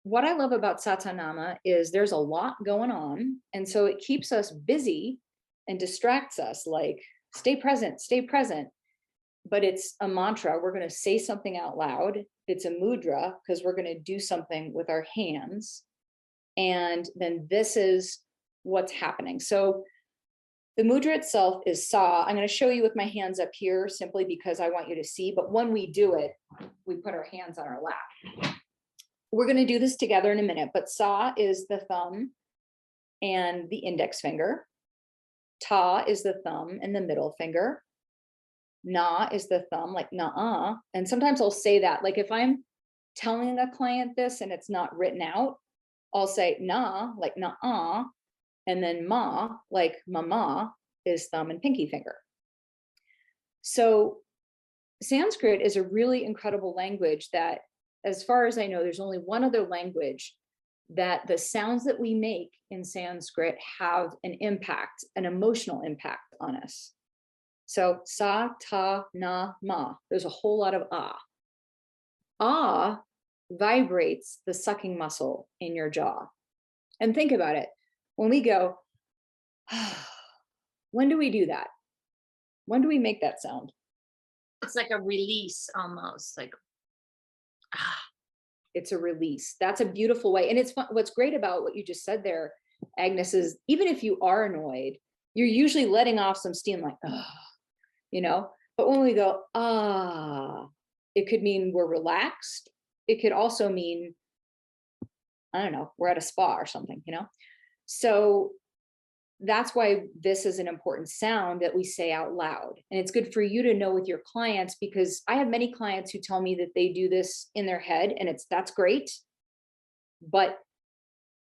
what I love about Satanama is there's a lot going on. And so it keeps us busy and distracts us like, stay present, stay present. But it's a mantra. We're going to say something out loud. It's a mudra because we're going to do something with our hands. And then this is what's happening. So the mudra itself is sa. I'm going to show you with my hands up here simply because I want you to see. But when we do it, we put our hands on our lap. We're going to do this together in a minute. But sa is the thumb and the index finger. Ta is the thumb and the middle finger. Na is the thumb, like na-uh. And sometimes I'll say that, like if I'm telling a client this and it's not written out, I'll say na, like na-uh. And then ma, like mama, is thumb and pinky finger. So Sanskrit is a really incredible language that, as far as I know, there's only one other language that the sounds that we make in Sanskrit have an impact, an emotional impact on us. So sa, ta, na, ma. There's a whole lot of ah. Ah vibrates the sucking muscle in your jaw. And think about it. When we go, when do we do that? When do we make that sound? It's like a release almost, like It's a release. That's a beautiful way. And it's fun. What's great about what you just said there, Agnes, is even if you are annoyed, you're usually letting off some steam, like, you know, but when we go, it could mean we're relaxed. It could also mean, I don't know, we're at a spa or something, you know? So that's why this is an important sound that we say out loud. And it's good for you to know with your clients, because I have many clients who tell me that they do this in their head, and that's great. But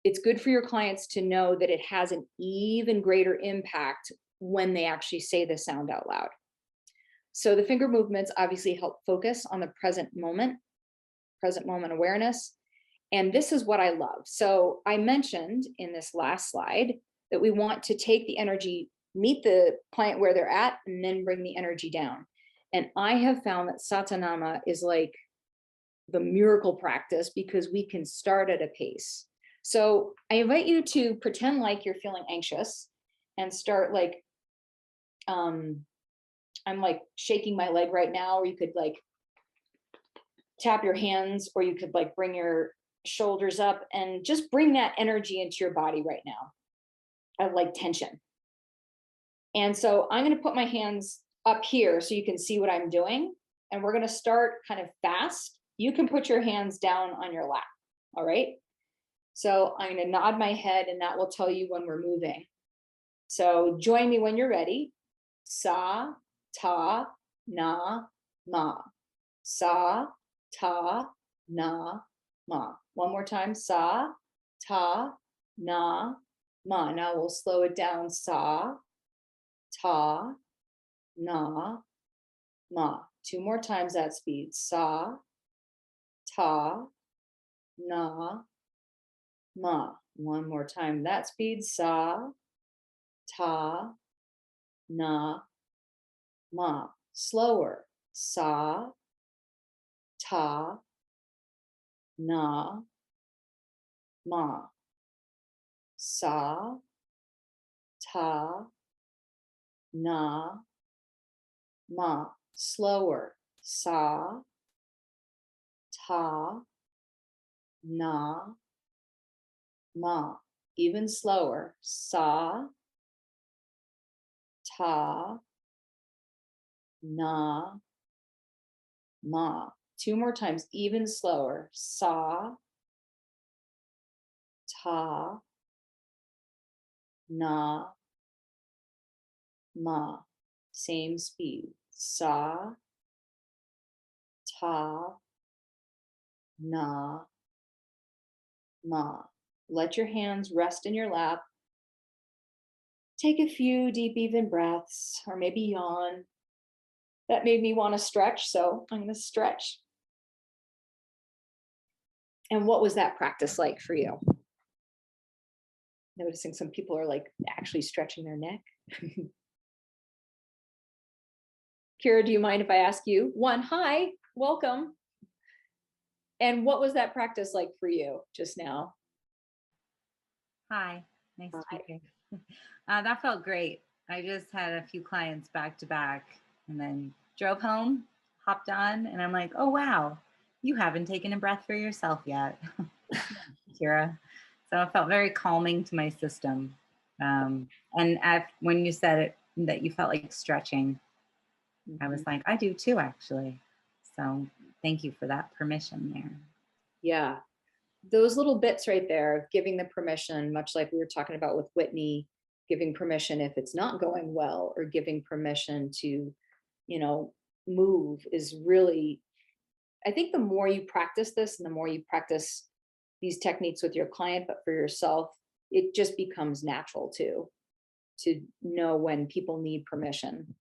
it's good for your clients to know that it has an even greater impact when they actually say the sound out loud. So the finger movements obviously help focus on the present moment awareness. And this is what I love. So I mentioned in this last slide that we want to take the energy, meet the client where they're at, and then bring the energy down. And I have found that Satanama is like the miracle practice because we can start at a pace. So I invite you to pretend like you're feeling anxious and start like, I'm like shaking my leg right now, or you could like tap your hands, or you could like bring your shoulders up and just bring that energy into your body right now of like tension. And so I'm going to put my hands up here so you can see what I'm doing. And we're going to start kind of fast. You can put your hands down on your lap. All right. So I'm going to nod my head, and that will tell you when we're moving. So join me when you're ready. Sa, ta, na, ma. Sa, ta, na, ma. One more time. Sa, ta, na, ma. Now we'll slow it down. Sa, ta, na, ma. Two more times that speed. Sa, ta, na, ma. One more time that speed. Sa, ta, na, ma. Slower. Sa, ta, na, ma. Sa, ta, na, ma. Slower. Sa, ta, na, ma. Even slower. Sa, ta, na, ma. Two more times, even slower. Sa, ta, na, ma. Same speed. Sa, ta, na, ma. Let your hands rest in your lap. Take a few deep, even breaths, or maybe yawn. That made me want to stretch, so I'm going to stretch. And what was that practice like for you? Noticing some people are like actually stretching their neck. Kira, do you mind if I ask you? One, hi, welcome. And what was that practice like for you just now? Hi, nice Hi. speaking. That felt great. I just had a few clients back to back and then drove home, hopped on, and I'm like, oh, wow, you haven't taken a breath for yourself yet, Kira. So it felt very calming to my system. And when you said it, that you felt like stretching, I Mhm. was like, I do too, actually. So thank you for that permission there. Yeah. Those little bits right there of giving the permission, much like we were talking about with Whitney, giving permission if it's not going well, or giving permission to, you know, move is really, I think the more you practice this and the more you practice these techniques with your client, but for yourself, it just becomes natural too, to know when people need permission.